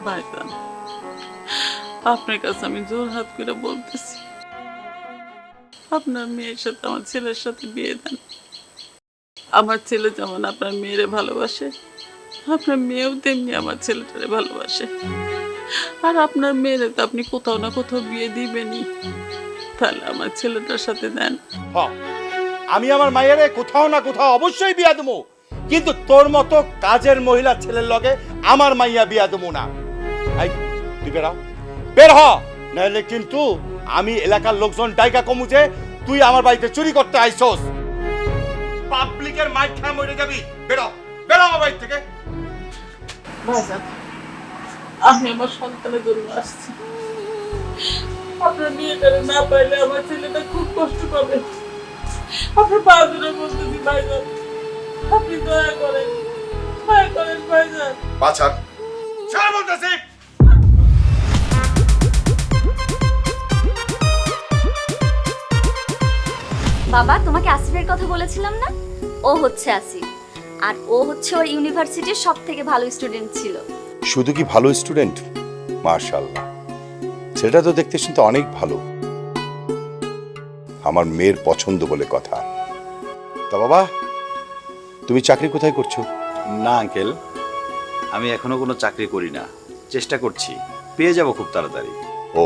ভাইজান, আপনার কাছে আমি জোর হাত করে বলতেছি, আপনার মেয়ের সাথে আমার ছেলের সাথে বিয়ে দেন। আমার ছেলে যেমন আপনার মেয়েরে ভালোবাসে, আপনার মেয়েও তেমনি আমার ছেলেটারে ভালোবাসে। আর আপনার মেয়েরে তো আপনি কোথাও না কোথাও বিয়ে দিবেনই, তাহলে আমার ছেলেটার সাথে দেন। হ্যাঁ, আমি আমার মায়েরে কোথাও না কোথাও অবশ্যই বিয়া দেবো, কিন্তু তোর মতো কাজের মহিলা ছেলের লগে আমার মাইয়া বিয়া দেবো না। এই, তুই বের হ, বের হ, নাহলে কিন্তু আমি এলাকার লোকজন ডাইকা কমু যে তুই আমার বাড়িতে চুরি করতে আইছস। পাবলিকের মাইক খা মরে যাবি। বেরো, বেরো আমার বাড়ি থেকে। ভাইজান, আমি আমার সন্তানের জন্য আসছি। আপনার মেয়েটারে না পাইলে আমার ছেলেটা খুব কষ্ট পাবে। আপনার পা ধরে বলতেছি ভাইজান, আপনি দয়া করেন ভাইজান। বাছার ছাড় বলতেছি। বাবা, তোমাকে আসিফের কথা বলেছিলাম না? ও হচ্ছে আসিফ, আর ও হচ্ছে ওর ইউনিভার্সিটির সব থেকে ভালো স্টুডেন্ট ছিল। শুধু কি ভালো স্টুডেন্ট? মাশাআল্লাহ, ছেলেটা তো দেখতে শুনতে অনেক ভালো। আমার মেয়ের পছন্দ বলে কথা। তা বাবা, তুমি চাকরি কোথায় করছো? না আঙ্কেল, আমি এখনো কোনো চাকরি করি না, চেষ্টা করছি, পেয়ে যাব খুব তাড়াতাড়ি। ও,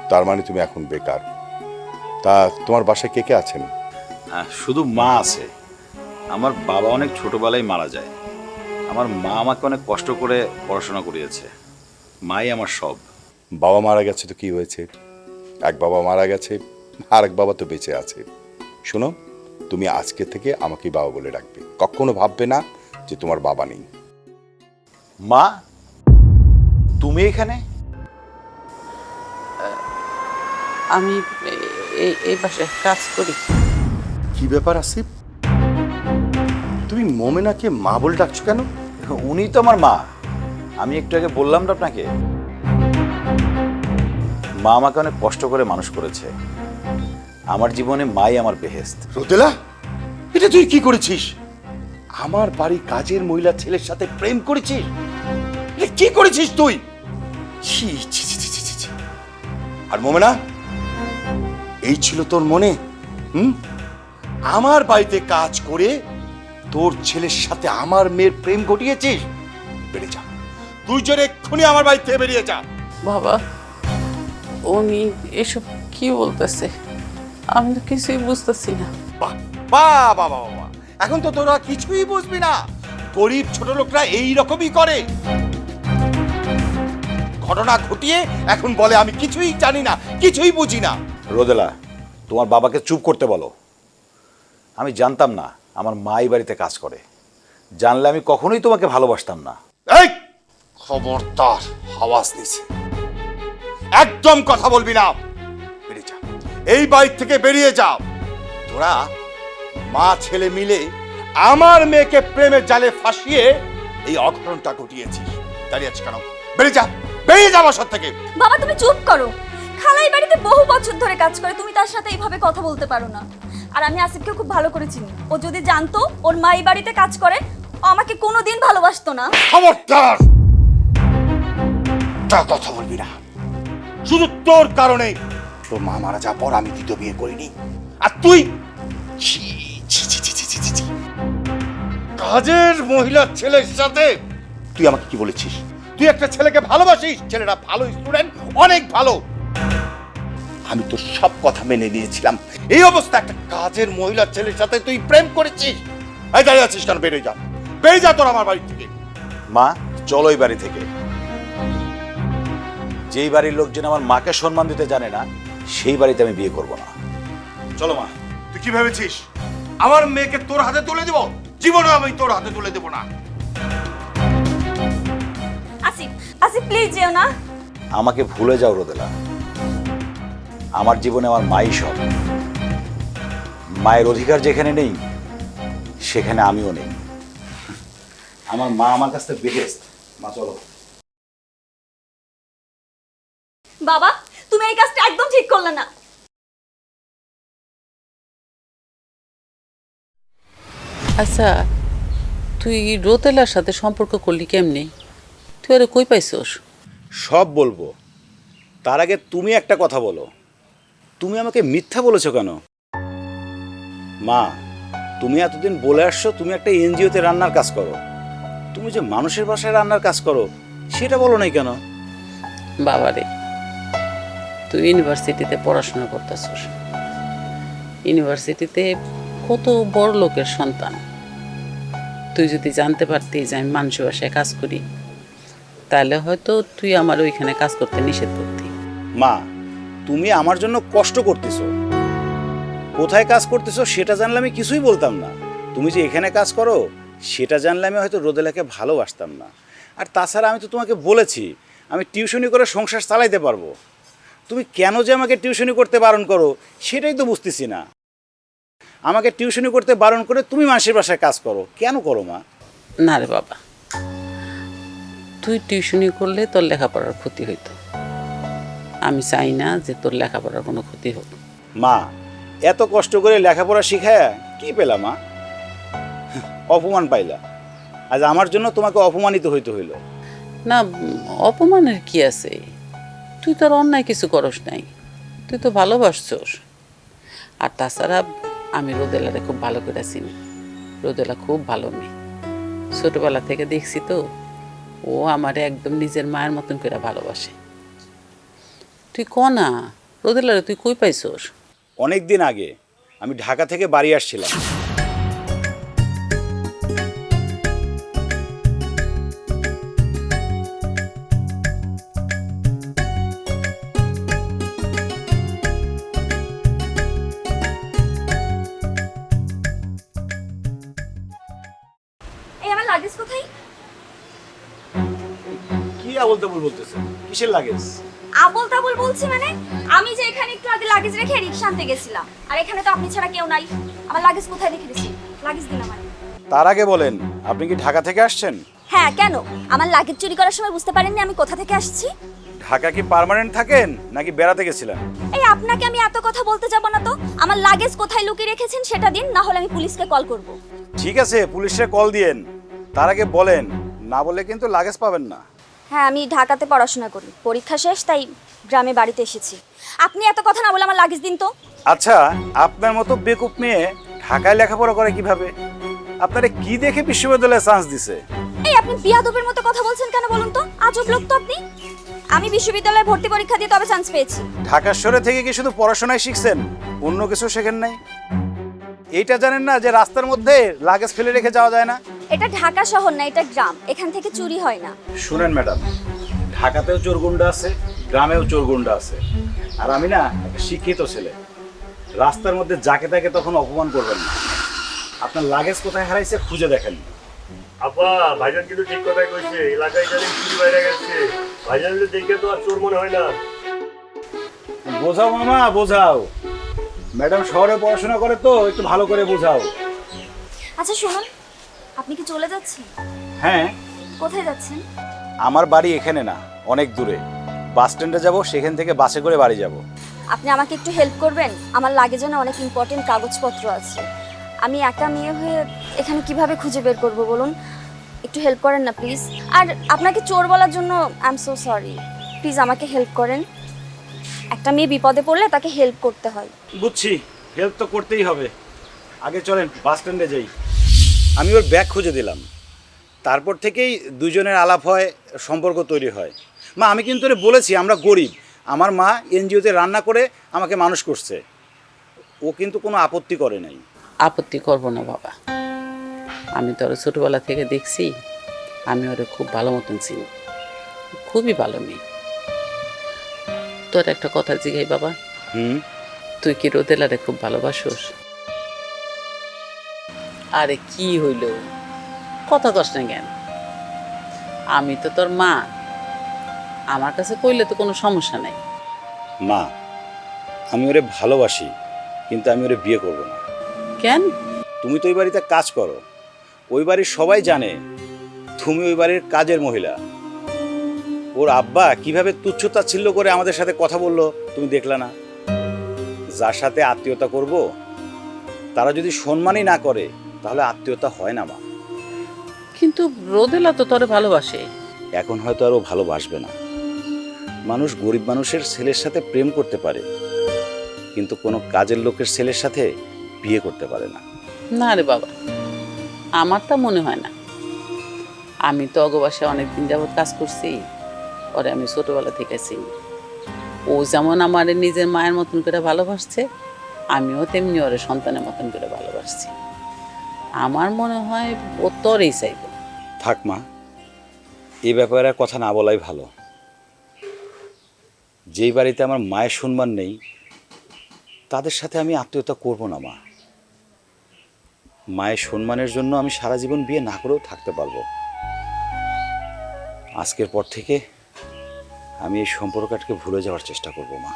তার মানে তুমি এখন বেকার। তা তোমার বাসায় কে কে আছেন? শুধু মা আছে। আমার বাবা অনেক ছোটবেলায় মারা যায়। আমার মা আমাকে অনেক কষ্ট করে পড়াশোনা করিয়েছে। মাই আমার সব। বাবা মারা গেছে তো কি হয়েছে? এক বাবা মারা গেছে, আর এক বাবা তো বেঁচে আছে। শোনো, তুমি আজকে থেকে আমাকে বাবা বলে ডাকবে, কখনো ভাববে না যে তোমার বাবা নেই। মা, তুমি এখানে? আমি এই বাসায় কাজ করি। কি ব্যাপার আসিফ, তুমি মোমেনাকে মা বলে ডাকছো কেন? উনি তো আমার মা। আমি একটু আগে বললাম না আপনাকে, মা আমাকে অনেক কষ্ট করে মানুষ করেছে। আমার জীবনে মাই আমার বেহেস্ত। রোদেলা, এটা তুই কি করেছিস? আমার বাড়ি কাজের মহিলা ছেলের সাথে প্রেম করেছিস? এটা কি করেছিস তুই? ছি ছি ছি ছি ছি ছি। আর মোমেনা, এই ছিল তোর মনে? আমার বাড়িতে কাজ করে তোর ছেলের সাথে আমার মেয়ের প্রেম ঘটিয়েছিস? বেরিয়ে যা, তুই জোরে এক্ষুনি আমার বাড়ি থেকে বেরিয়ে যা। বাবা, উনি এসব কি বলতেছে? আমি তো কিছুই বুঝতেছি না। বাহ বাহ বাহ বাহ বাহ, এখন তো তোরা কিছুই বুঝবি না। গরিব ছোট লোকরা এই রকমই করে। ঘটনা ঘটিয়ে এখন বলে আমি কিছুই জানি না, কিছুই বুঝি না। রোদেলা, তোমার বাবাকে চুপ করতে বলো। আমি জানতাম না আমার মা এই বাড়িতে কাজ করে। জানলে আমি কখনোই তোমাকে ভালোবাসতাম না। এই খবরদার, আওয়াজ নিছে, একদম কথা বলবি না। বেরিয়ে যা, এই বাড়ি থেকে বেরিয়ে যা। তোরা মা ছেলে মিলে আমার মেয়েকে প্রেমের জালে ফাঁসিয়ে এই অঘটনটা ঘটিয়েছিস। দাঁড়িয়ে আছিস কেন? বেরিয়ে যা, বেরিয়ে যা বাসা থেকে। বাবা, তুমি চুপ করো। খালাই বাড়িতে বহু বছর ধরে কাজ করে, তুমি তার সাথে এইভাবে কথা বলতে পারো না। আর আমি আসিফকে খুব ভালো করে চিনি। ও যদি জানতো ওর মা এই বাড়িতে কাজ করে, ও আমাকে কোনোদিন ভালোবাসতো না। খবরদার, তা কথা বলবি না। শুধু তোর কারণে তোর মা মারা যাওয়ার পর আমি দ্বিতীয় বিয়ে করিনি। আর তুই ছি, ছি, ছি, ছি, ছি, ছি, ছি, ছি। কাজের মহিলার ছেলের সাথে তুই আমাকে কি বলেছিস? তুই একটা ছেলেকে ভালোবাসিস, ছেলেটা ভালো স্টুডেন্ট, অনেক ভালো। আমি তো সব কথা মেনে নিয়েছিলাম। এই অবস্থা, একটা কাজের মহিলার ছেলের সাথে তুই প্রেম করেছিস। এই দাঁড়িয়ে আছিস কেন? বেরিয়ে যা, বেরিয়ে যা তোর আমার বাড়ি থেকে। মা, চলো এই বাড়ি থেকে। যেই বাড়ির লোকজন আমার মাকে সম্মান দিতে জানে না, সেই বাড়িতে আমি বিয়ে করব না। চলো মা। তুই কি ভেবেছিস আমার মেয়েকে তোর হাতে তুলে দিব? জীবনে আমি তোর হাতে তুলে দেব না। আসিফ, আসিফ প্লিজ যেও না। আমাকে ভুলে যাও রোদেলা। আমার জীবনে আমার মাই সব। মায়ের অধিকার যেখানে নেই, সেখানে আমিও নেই। আমার মা আমার কাছে বেহেস্ত। মা চলো। বাবা, তুমি এই কাজটা একদম ঠিক করলে না। আচ্ছা, তুই রোতেলার সাথে সম্পর্ক করলি কেমনে? তুই আরে কই পাইছস? সব বলবো, তার আগে তুমি একটা কথা বলো। তুমি আমাকে মিথ্যা বলেছো কেন? মা, তুমি এতদিন বলে আসছো তুমি একটা এনজিওতে রান্নার কাজ করো। তুমি যে মানুষের বাসায় রান্নার কাজ করো সেটা বলো নাই কেন? বাবারে, তুই ইউনিভার্সিটিতে পড়াশোনা করতেছস। ইউনিভার্সিটিতে কত বড় লোকের সন্তান। তুই যদি জানতে পারতি যে আমি মানুষের বাসায় কাজ করি, তাহলে হয়তো তুই আমার ওইখানে কাজ করতে নিষেধ করতি। মা, তুমি আমার জন্য কষ্ট করতেছো, কোথায় কাজ করতেছো সেটা জানলে আমি কিছুই বলতাম না। তুমি যে এখানে কাজ করো সেটা জানলে আমি হয়তো রোদেলাকে ভালোবাসতাম না। আর তাছাড়া আমি তো তোমাকে বলেছি আমি টিউশনি করে সংসার চালাইতে পারবো। তুমি কেন যে আমাকে টিউশনি করতে বারণ করো সেটাই তো বুঝতেছি না। আমাকে টিউশনি করতে বারণ করে তুমি মানুষের বাসায় কাজ করো, কেন করো মা? না রে বাবা, তুই টিউশনি করলে তোর লেখাপড়ার ক্ষতি হইতো। আমি চাই না যে তোর লেখাপড়ার কোনো ক্ষতি হোক। মা, এত কষ্ট করে লেখাপড়া শিখায় কি পেলা মা? অপমান পাইলা। আজ আমার জন্য তোমাকে অপমানিত হইতে হইল। না, অপমানের কি আছে? তুই তোর অন্যায় কিছু করস নাই, তুই তো ভালোবাসছস। আর তাছাড়া আমি রোদেলারে খুব ভালো করে চিনি। রোদেলা খুব ভালো মেয়ে, ছোটবেলা থেকে দেখছি তো। ও আমারে একদম নিজের মায়ের মতন করে ভালোবাসে। তুই ক না, রোদেলারে তুই কই পাইছস? অনেক দিন আগে আমি ঢাকা থেকে বাড়ি আসছিলাম। এই আমার লাগেজ কোথায়? কি আবল তাবল বলতেছে? কিসের লাগেজ? আবল তাবল বলছি মানে, আমি যে এখানে একটু আগে লাগেজ রেখে রিক্সা আনতে গেছিলাম, আর এখানে তো আপনি ছাড়া কেউ নাই। আমার লাগেজ কোথায় রেখে দিয়েছি? লাগেজ দিন আমার। তার আগে বলেন, আপনি কি ঢাকা থেকে আসছেন? হ্যাঁ, কেন? আমার লাগেজ চুরি করার সময় বুঝতে পারেননি আমি কোথা থেকে আসছি? ঢাকা কি পার্মানেন্ট থাকেন নাকি বেড়াতে গেছিলেন? এই আপনাকে আমি এত কথা বলতে যাব না তো। আমার লাগেজ কোথায় লুকিয়ে রেখেছেন সেটা দিন, না হলে আমি পুলিশকে কল করব। ঠিক আছে, পুলিশে কল দিয়েন। তার আগে বলেন, না বলে কিন্তু লাগেজ পাবেন না। হ্যাঁ, আমি ঢাকাতে পড়াশোনা করি, পরীক্ষা শেষ তাই গ্রামে বাড়িতে এসেছি। আপনি এত কথা না বলে আমার লাগেজ দিন তো। আচ্ছা, আপনার মতো বেকুব মেয়ে ঢাকায় লেখাপড়া করে কিভাবে? আপনারা কি দেখে বিশ্ববিদ্যালয়ে চান্স দিছে? এই আপনি বিয়াদবের মতো কথা বলছেন কেন বলুন তো? আজব লোক তো আপনি। আমি বিশ্ববিদ্যালয়ে ভর্তি পরীক্ষা দিয়ে তবে চান্স পেয়েছি। ঢাকা শহরে থেকে কি শুধু পড়াশোনায় শিখছেন, অন্য কিছু শেখেন নাই? এইটা জানেন না যে রাস্তার মধ্যে লাগেজ ফেলে রেখে যাওয়া যায় না? এটা ঢাকা শহর না, এটা গ্রাম, এখান থেকে চুরি হয় না। শুনেন ম্যাডাম, ঢাকাতেও চোরগুন্ডা আছে, গ্রামেও চোরগুন্ডা আছে। আর আমি না একটা শিক্ষিত ছেলে, রাস্তার মধ্যে যাকে তাকে তখন অপমান করবেন না। আপনার লাগেজ কোথায় হারাইছে খুঁজে দেখেন। আপা, ভাইজান কিন্তু ঠিক কথাই কইছে। এলাকায় ইদানিং চুরি বাইরে গেছে। ভাইজান দেখে তো আর চোর মনে হয় না। বোঝাও মামা, বোঝাও। ম্যাডাম শহরে পড়াশোনা করে তো, একটু ভালো করে বোঝাও। আচ্ছা শুনুন, আপনি কি চলে যাচ্ছেন? হ্যাঁ। কোথায় যাচ্ছেন? আমার বাড়ি এখানে না, অনেক দূরে। বাস স্ট্যান্ডে যাব, সেখান থেকে বাসে করে বাড়ি যাব। আপনি আমাকে একটু হেল্প করবেন? আমার লাগেজে না অনেক ইম্পর্টেন্ট কাগজপত্র আছে। আমি একা মেয়ে হয়ে এখানে কিভাবে খুঁজে বের করব বলুন? একটু হেল্প করেন না প্লিজ। আর আপনাকে চোর বলার জন্য I am so sorry. Please আমাকে হেল্প করেন। একটা মেয়ে বিপদে পড়লে তাকে হেল্প করতে হয়। বুঝছি, হেল্প তো করতেই হবে। আগে চলেন বাস স্ট্যান্ডে যাই। আমি ওর ব্যাগ খুঁজে দিলাম, তারপর থেকেই দুজনের আলাপ হয়, সম্পর্ক তৈরি হয়। মা, আমি কিন্তু ওরে বলেছি আমরা গরিব। আমার মা এনজিওতে রান্না করে আমাকে মানুষ করছে। ও কিন্তু কোনো আপত্তি করে নাই। আপত্তি করব না বাবা, আমি তো ওর ছোটবেলা থেকে দেখছি। আমি ওরে খুব ভালো মতন চিনি, খুবই ভালো মেয়ে। তোর একটা কথা জিগাই বাবা, তুই কি রোদেলারে খুব ভালোবাসোস? আরে কি হইল, কথা কস না কেন? আমি তো তোর মা, আমার কাছে কইলে তো কোনো সমস্যা নাই। মা, আমি ওরে ভালোবাসি, কিন্তু আমি ওরে বিয়ে করব না। কেন? তুমি তো ওই বাড়িতে কাজ করো, ওই বাড়ির সবাই জানে তুমি ওই বাড়ির কাজের মহিলা। ওর আব্বা কিভাবে তুচ্ছতাচ্ছিল্য করে আমাদের সাথে কথা বললো তুমি দেখলা না? যার সাথে আত্মীয়তা করব তারা যদি সম্মানই না করে তাহলে আত্মীয়তা হয় না মা। কিন্তু রোদেলা তো তোরে ভালোবাসে। এখন হয়তো আর ও ভালোবাসবে না। মানুষ গরিব মানুষের ছেলের সাথে প্রেম করতে পারে, কিন্তু কোনো কাজের লোকের ছেলের সাথে বিয়ে করতে পারে না। না রে বাবা, আমার তা মনে হয় না। আমি তো অগবাসে অনেকদিন যাবৎ কাজ করছি, ওরে আমি ছোটবেলা থেকে চিনি। ও যেমন আমার নিজের মায়ের মতন করে ভালোবাসছে, আমিও তেমনি ওরে সন্তানের মতন করে ভালোবাসছি। আমার মনে হয় ও তোরই চাইব। থাক মা, এই ব্যাপারে আর কথা না বলাই ভালো। যেই বাড়িতে আমার মায়ের সম্মান নেই, তাদের সাথে আমি আত্মীয়তা করব না মা। মায়ের সম্মানের জন্য আমি সারা জীবন বিয়ে না করেও থাকতে পারবো। আজকের পর থেকে আমি এই সম্পর্কটাকে ভুলে যাওয়ার চেষ্টা করব মা।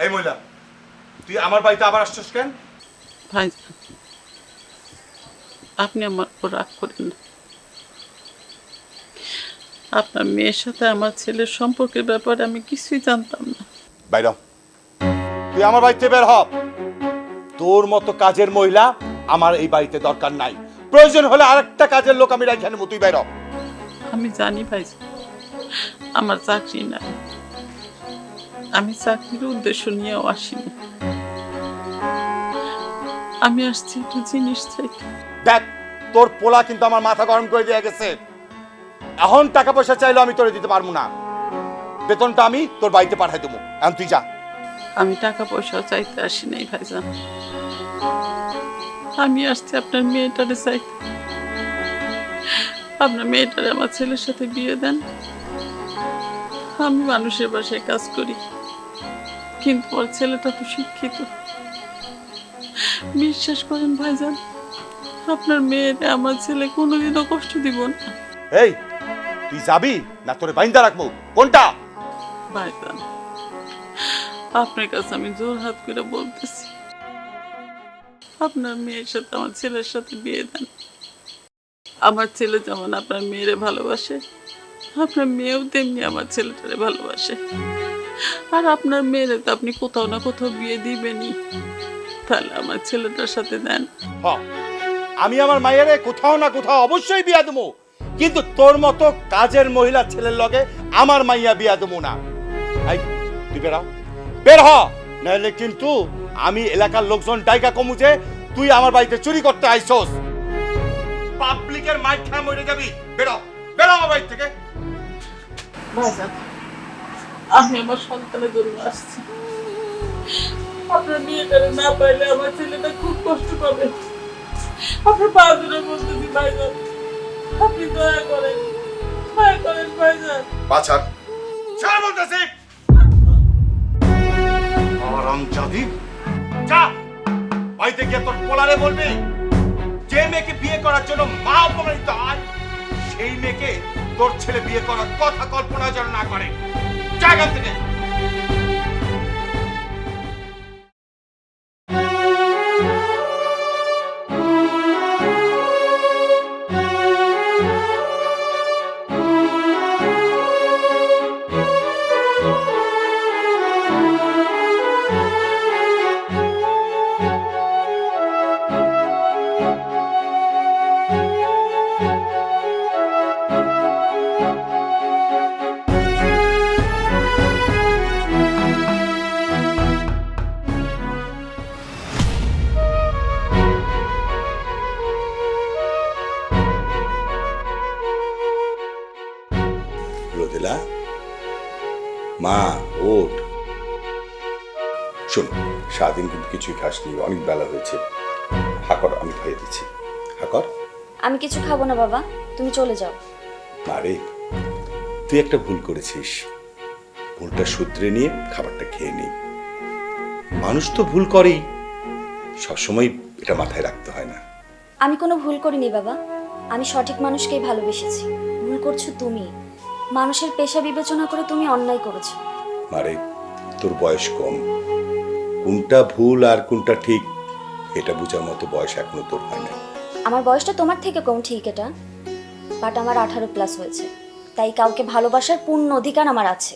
এই মহিলা, তুই আমার বাড়িতে আবার আসছিস কেন? ভাইজান, আপনি আমার উপর রাগ করেন না। আপনার মেয়ের সাথে আমার ছেলের সম্পর্কের ব্যাপারে আমি কিছুই জানতাম না। বাইর হ। তুই আমার বাড়িতে বের হ। তোর মতো কাজের মহিলা আমার এই বাড়িতে দরকার নাই। প্রয়োজন হলে আরেকটা কাজের লোক আমি রাখি নেবো। তুই বাইর হ। আমি জানি ভাইজান, আমার চাকরি নাই। আমি চাকরির উদ্দেশ্য নিয়েও আসিনি। আমি আসছি একটু জিনিস চাইতে। দেখ, তোর পোলা কিন্তু আমার মাথা গরম করে দিয়ে গেছে। এখন টাকা পয়সা চাইলেও আমি তোরে দিতে পারবো না। বেতনটা আমি তোর বাড়িতে পাঠাই দেবো। এখন তুই যা। আমি টাকা পয়সাও চাইতে আসি নাই ভাইজান, আমি আসছি আপনার মেয়েটারে চাইতে। আপনার মেয়েটারে আমার ছেলের সাথে বিয়ে দেন। আমি মানুষের বাসায় কাজ করি, কিন্তু ওর ছেলেটা তো শিক্ষিত। বিশ্বাস করেন ভাইজান, আপনার মেয়েটা আমার ছেলে কোনোদিনও কষ্ট দিব না। এই, তুই যাবি না তোরে বাইন্দা রাখবো? কোনটা? ভাইজান, আপনার কাছে আমি জোর হাত করে বলতেছি, আপনার মেয়ের সাথে আমার ছেলের সাথে বিয়ে দেন। আমার ছেলে যেমন আপনার মেয়েরে ভালোবাসে, আপনার মেয়েও তেমনি আমার ছেলেটারে ভালোবাসে। আর আপনার মেয়েরে তো আপনি কোথাও না কোথাও বিয়ে দিবেনই, তাহলে আমার ছেলেটার সাথে দেন। হ্যাঁ, আমি আমার মায়েরে কোথাও না কোথাও অবশ্যই বিয়া দেবো, কিন্তু তোর মতো কাজের মহিলা ছেলের লগে আমার মাইয়া বিয়া দেবো না। এই, তুই বেরাও, বের হ, নাহলে কিন্তু আমি এলাকার লোকজন ডাইকা কমু যে তুই আমার বাড়িতে চুরি করতে আইছস। পাবলিকের মাইক খেয়ে মরে যাবি। বেরো, বেরো আমার বাড়ি থেকে। ভাইজান, আমি আমার সন্তানের জন্য আসছি। আপনার মেয়েটারে না পাইলে আমার ছেলেটা খুব কষ্ট পাবে। আপনার পা ধরে বলতেছি ভাইজান, আপনি দয়া করেন ভাইজান। বাছার ছাড় বলতেছি। আরামজাদি, যা বাড়িতে গিয়ে তোর পোলারে বলবি, যে মেয়েকে বিয়ে করার জন্য মা অপমানিত হয়, সেই মেয়েকে তোর ছেলে বিয়ে করার কথা কল্পনা যেন না করে। জায়গা থেকে রোদেলা, মা ওঠ। শোন, সারাদিন কিন্তু কিছুই খাসনি, অনেক বেলা হয়েছে। হাকর, আমি খাইয়ে দিচ্ছি। হাকর। আমি কিছু খাবো না বাবা, তুমি চলে যাও। আরে, তুই একটা ভুল করেছিস। ভুলটা শুধরে নিয়ে খাবারটা খেয়ে নি। মানুষ তো ভুল করেই, সবসময় এটা মাথায় রাখতে হয় না। আমি কোনো ভুল করিনি বাবা, আমি সঠিক মানুষকেই ভালোবেসেছি। ভুল করছো তুমি, মানুষের পেশা বিবেচনা করে তুমি অন্যায় করেছো। আরে, তোর বয়স কম, কোনটা ভুল আর কোনটা ঠিক এটা বোঝার মতো বয়স এখনো তোর হয় না। আমার বয়সটা তোমার থেকে কম ঠিক এটা, বাট আমার 18+ হয়েছে, তাই কাউকে ভালোবাসার পূর্ণ অধিকার আমার আছে।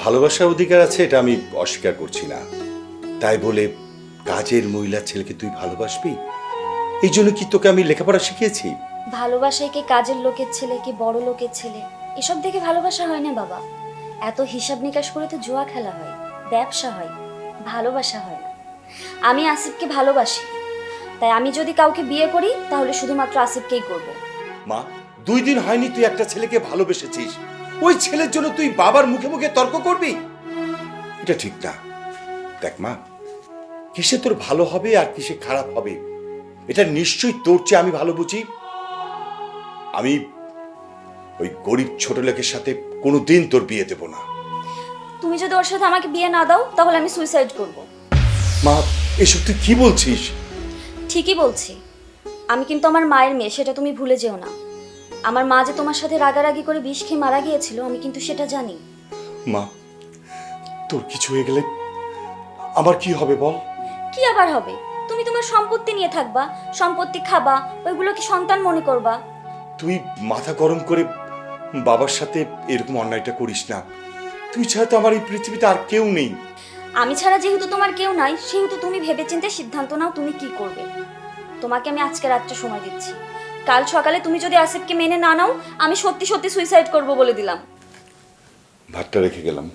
ভালোবাসার অধিকার আছে এটা আমি অস্বীকার করছি না, তাই বলে কাজের মহিলা ছেলেকে তুই ভালোবাসবি? এই জন্য কি তোকে আমি লেখাপড়া শিখিয়েছি? ভালোবাসায় কি কাজের লোকের ছেলে কি বড় লোকের ছেলে এসব দেখে ভালোবাসা হয় না বাবা। এত হিসাব নিকাশ করে তো জুয়া খেলা হয়, ব্যবসা হয়, ভালোবাসা হয় না। আমি আসিফকে ভালোবাসি, তাই আমি যদি কাউকে বিয়ে করি তাহলে শুধুমাত্র আসিফকেই করব। মা, 2 দিন হয়নি তুই একটা ছেলেকে ভালোবেসেছিস, ওই ছেলের জন্য তুই বাবার মুখে মুখে তর্ক করবি? এটা ঠিক না। দেখ মা, কিসে তোর ভালো হবে আর কিসে খারাপ হবে এটা নিশ্চয়ই তোর চেয়ে আমি ভালো বুঝি। আমি ওই গরিব ছোট লোকের সাথে কোনোদিন তোর বিয়ে দেব না। তুমি যদি ওর সাথে আমাকে বিয়ে না দাও তাহলে আমি সুইসাইড করব। মা, এসব তুই কি বলছিস? ঠিকই বলছি, আমি কিন্তু আমার মায়ের মেয়ে, সেটা তুমি ভুলে যেও না। আমার মা যে তোমার সাথে রাগারাগি করে বিষ খেয়ে মারা গিয়েছিল আমি কিন্তু সেটা জানি। মা, তোর কিছু হয়ে গেলে আমার কি হবে বল? কি আবার হবে? তুমি তোমার সম্পত্তি নিয়ে থাকবা, সম্পত্তি খাবা, ওইগুলো কি সন্তান মনে করবা? তুই মাথা গরম করে বাবার সাথে এরকম অন্যায়টা করিস না। তুই ছাড়া তো আমার এই পৃথিবীতে আর কেউ নেই। আমি ছাড়া যেহেতু তোমার কেউ নাই, সেহেতু তুমি ভেবেচিন্তে সিদ্ধান্ত নাও তুমি কি করবে। তোমাকে আমি আজকে রাত্রে সময় দিচ্ছি, কাল সকালে তুমি যদি আসিফকে মেনে না নাও আমি সত্যি সত্যি সুইসাইড করব বলে দিলাম। ভাতটা রেখে গেলাম,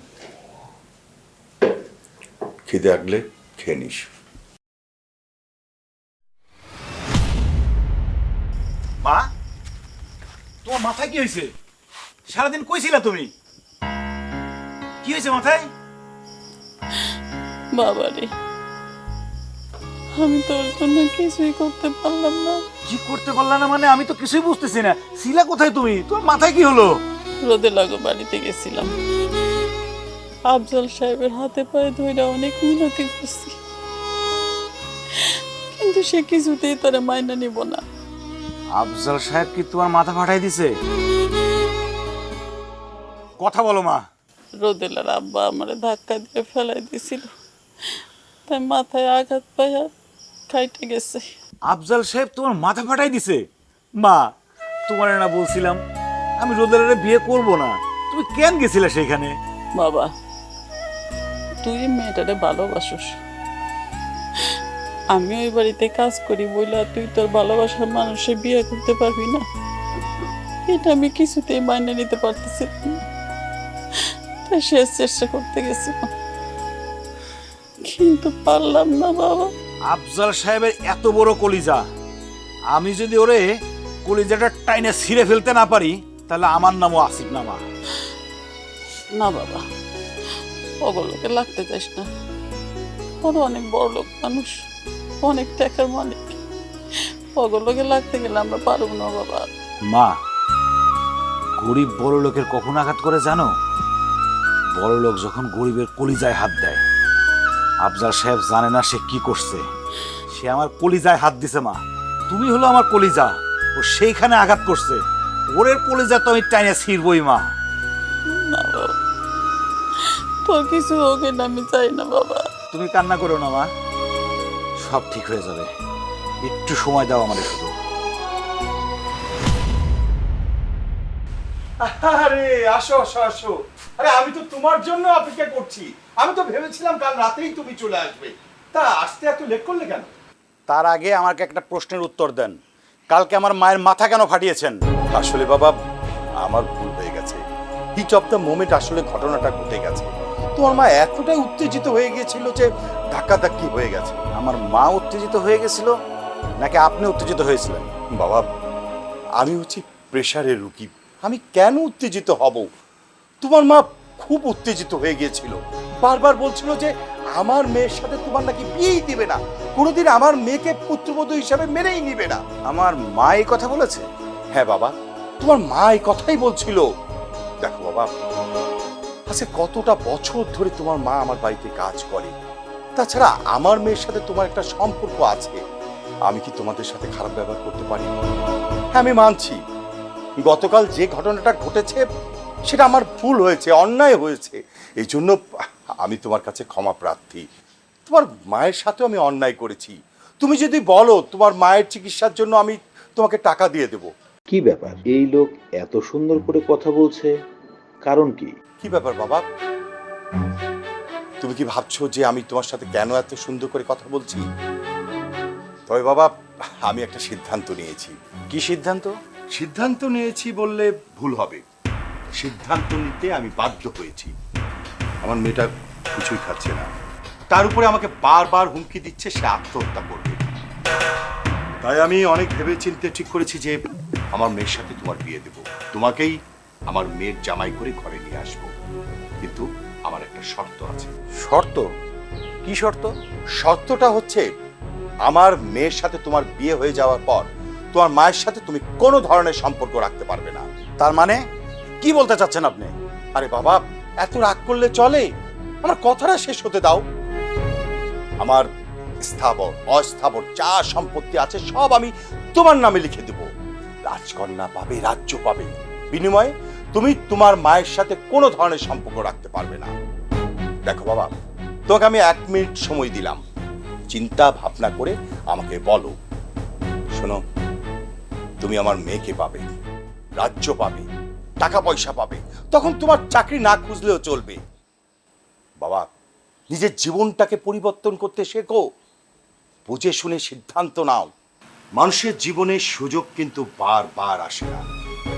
খিদে আগলে খেয়ে নিস। মা, তোমার মাথায় কি হয়েছে? সারাদিন কইছিলা তুমি, কি হয়েছে মাথায়? বাবারে, আমি তোর জন্য কিছুই করতে পারলাম না। কি করতে পারলা না মানে? আমি তো কিছুই বুঝতেছি না। ছিলা কোথায় তুমি? তোমার মাথায় কি হলো? রোদে লাগো বাড়িতে গেছিলাম, আফজল সাহেবের হাতে পায়ে ধরে অনেক মিনতি করছি, কিন্তু সে কিছুতেই তোরে মাইনা নিব না। আফজল সাহেব কি তোমার মাথা ফাটাই দিছে? কথা বলো মা। রোদেলার আব্বা আমারে ধাক্কা দিয়ে ফেলাই দিছিল, তাই মাথায় আঘাত পাইয়া খাইতে গেছে। আফজল সাহেব তোমার মাথা ফাটাই দিছে? মা, তোমার না বলছিলাম আমি রোদেলারে বিয়ে করব না, তুমি কেন গেছিলে সেখানে? বাবা, তুই মেয়েটারে ভালোবাসস, আমি ওই বাড়িতে কাজ করি বইলা তুই তোর ভালোবাসার মানুষে বিয়ে করতে পারবি না, এটা আমি কিছুতেই মাইনে নিতে পারতেছিলাম না, তাই শেষ চেষ্টা করতে গেছিলাম, কিন্তু পারলাম না বাবা। আফজল সাহেবের এত বড় কলিজা, আমি যদি ওরে কলিজাটা টাইনে ছিঁড়ে ফেলতে না পারি তাহলে আমার নামও আসিফ না মা। না বাবা, ওগুলোকে লাগতে চাস না, ওরা অনেক বড় লোক মানুষ, অনেক টাকার মালিক, ওগুলোকে লাগতে গেলে আমরা পারব না বাবা। মা, গরিব বড় লোকের কখন আঘাত করে জানো? বড় লোক যখন গরিবের কলিজায় হাত দেয়। আফজল সাহেব জানে না সে কি করছে, সে আমার কলিজায় হাত দিছে মা। তুমি হলো আমার কলিজা, ও সেইখানে আঘাত করছে, ওরের কলিজা তো আমি টাইনে ছিঁড়বই মা। না বাবা, তোর কিছু হোক না, আমি চাই না বাবা। তুমি কান্না করো না মা, সব ঠিক হয়ে যাবে, একটু সময় দাও আমাদের শুধু। আরে আসো আসো আসো। আরে আমি তো তোমার জন্য অপেক্ষা করছি, আমি তো ভেবেছিলাম কাল রাতেই তুমি চলে আসবে, তা আসতে এত লেট করলে কেন? তার আগে আমাকে একটা প্রশ্নের উত্তর দেন, কালকে আমার মায়ের মাথা কেন ফাটিয়েছেন? আসলে বাবা, আমার ভুল হয়ে গেছে। হিট অফ দ্য মোমেন্ট আসলে ঘটনাটা ঘটে গেছে। তোমার মা এতটাই উত্তেজিত হয়ে গিয়েছিল যে ধাক্কাধাক্কি হয়ে গেছে। আমার মা উত্তেজিত হয়ে গেছিল নাকি আপনি উত্তেজিত হয়েছিলেন? বাবা, আমি হচ্ছি প্রেশারের রুগী, আমি কেন উত্তেজিত হব? তোমার মা খুব উত্তেজিত হয়ে গিয়েছিল, বারবার বলছিল যে আমার মেয়ের সাথে তোমার নাকি বিয়েই দিবে না, কোনোদিন আমার মেয়েকে পুত্রবধূ হিসাবে মেনেই নিবে না। আমার মা এই কথা বলেছে? হ্যাঁ বাবা, তোমার মা এই কথাই বলছিল। দেখো বাবা, আচ্ছা কতটা বছর ধরে তোমার মা আমার বাড়িতে কাজ করে, তাছাড়া আমার মেয়ের সাথে তোমার একটা সম্পর্ক আছে, আমি কি তোমাদের সাথে খারাপ ব্যবহার করতে পারি? হ্যাঁ আমি মানছি, গতকাল যে ঘটনাটা ঘটেছে সেটা আমার ভুল হয়েছে, অন্যায় হয়েছে, এই জন্য আমি তোমার কাছে ক্ষমা প্রার্থী। তোমার মায়ের সাথেও আমি অন্যায় করেছি। তুমি যদি বলো তোমার মায়ের চিকিৎসার জন্য আমি তোমাকে টাকা দিয়ে দেব। কি ব্যাপার, এই লোক এত সুন্দর করে কথা বলছে, কারণ কি? কি ব্যাপার বাবা? তুমি কি ভাবছো যে আমি তোমার সাথে কেন এত সুন্দর করে কথা বলছি? তবে বাবা, আমি একটা সিদ্ধান্ত নিয়েছি। কি সিদ্ধান্ত? সিদ্ধান্ত নিয়েছি বললে ভুল হবে। সিদ্ধান্ত নিতে আমি বাধ্য হয়েছি। আমার মেয়েটা কিছুই খাচ্ছে না, তার উপরে আমাকে বারবার হুমকি দিচ্ছে সে আত্মহত্যা করবে। তাই আমি অনেক ভেবে চিন্তে ঠিক করেছি যে আমার মেয়ের সাথে তোমার বিয়ে দেব, তোমাকেই আমার মেয়ের জামাই করে ঘরে নিয়ে আসবো। কিন্তু আমার একটা শর্ত আছে। শর্ত? কি শর্ত? শর্তটা হচ্ছে আমার মেয়ের সাথে তোমার বিয়ে হয়ে যাওয়ার পর তোমার মায়ের সাথে তুমি কোনো ধরনের সম্পর্ক রাখতে পারবে না। তার মানে কি বলতে চাচ্ছেন আপনি? আরে বাবা, এত রাগ করলে চলে? আমার কথাটা শেষ হতে দাও। আমার স্থাবর অস্থাবর যা সম্পত্তি আছে সব আমি তোমার নামে লিখে দেব। রাজকন্যা পাবে, রাজ্য পাবে। বিনিময়ে তুমি তোমার মায়ের সাথে কোনো ধরনের সম্পর্ক রাখতে পারবে না। দেখো বাবা, তোমাকে আমি 1 মিনিট সময় দিলাম, চিন্তা ভাবনা করে আমাকে বলো। শোনো, তুমি আমার মেয়েকে পাবে, রাজ্য পাবে, টাকা পয়সা পাবে, তখন তোমার চাকরি না খুঁজলেও চলবে। বাবা, নিজের জীবনটাকে পরিবর্তন করতে শেখো, বুঝে শুনে সিদ্ধান্ত নাও। মানুষের জীবনে সুযোগ কিন্তু বারবার আসে না।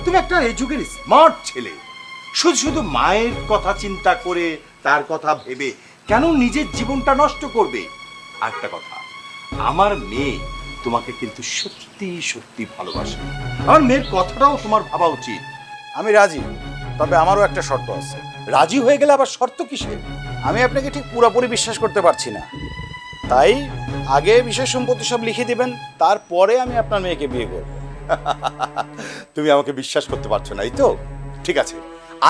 তুমি একটা এই যুগের স্মার্ট ছেলে, শুধু শুধু মায়ের কথা চিন্তা করে তার কথা ভেবে কেন নিজের জীবনটা নষ্ট করবে? আরেকটা কথা, আমার মেয়ে তোমাকে কিন্তু সত্যি সত্যি ভালোবাসে। আমার মেয়ের কথাটাও তোমার ভাবা উচিত। আমি রাজি, তবে আমারও একটা শর্ত আছে। রাজি হয়ে গেলে আবার শর্ত কিসের? আমি আপনাকে ঠিক পুরোপুরি বিশ্বাস করতে পারছি না, তাই আগে বিষয় সম্পত্তি সব লিখে দিবেন, তারপরে আমি আপনার মেয়েকে বিয়ে করব। তুমি আমাকে বিশ্বাস করতে পারছো না, এই তো? ঠিক আছে,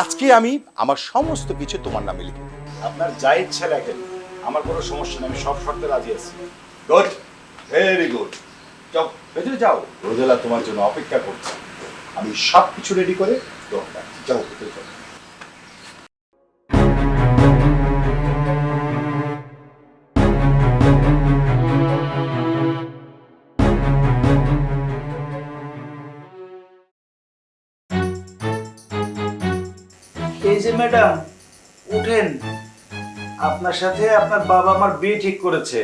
আজকে আমি আমার সমস্ত কিছু তোমার নামে লিখে দেব। আপনার যা ইচ্ছা লেখেন, আমার কোনো সমস্যা নেই, আমি সব শর্তে রাজি আছি। Good, very good. যাও, ভেতরে যাও, রোদেলা তোমার জন্য অপেক্ষা করছে। আমি সব কিছু রেডি করে তোমাকে ডাকছি। যাও, ভেতরে যাও। এই যে ম্যাডাম, উঠেন। আপনার সাথে আপনার বাবা আমার বিয়ে ঠিক করেছে,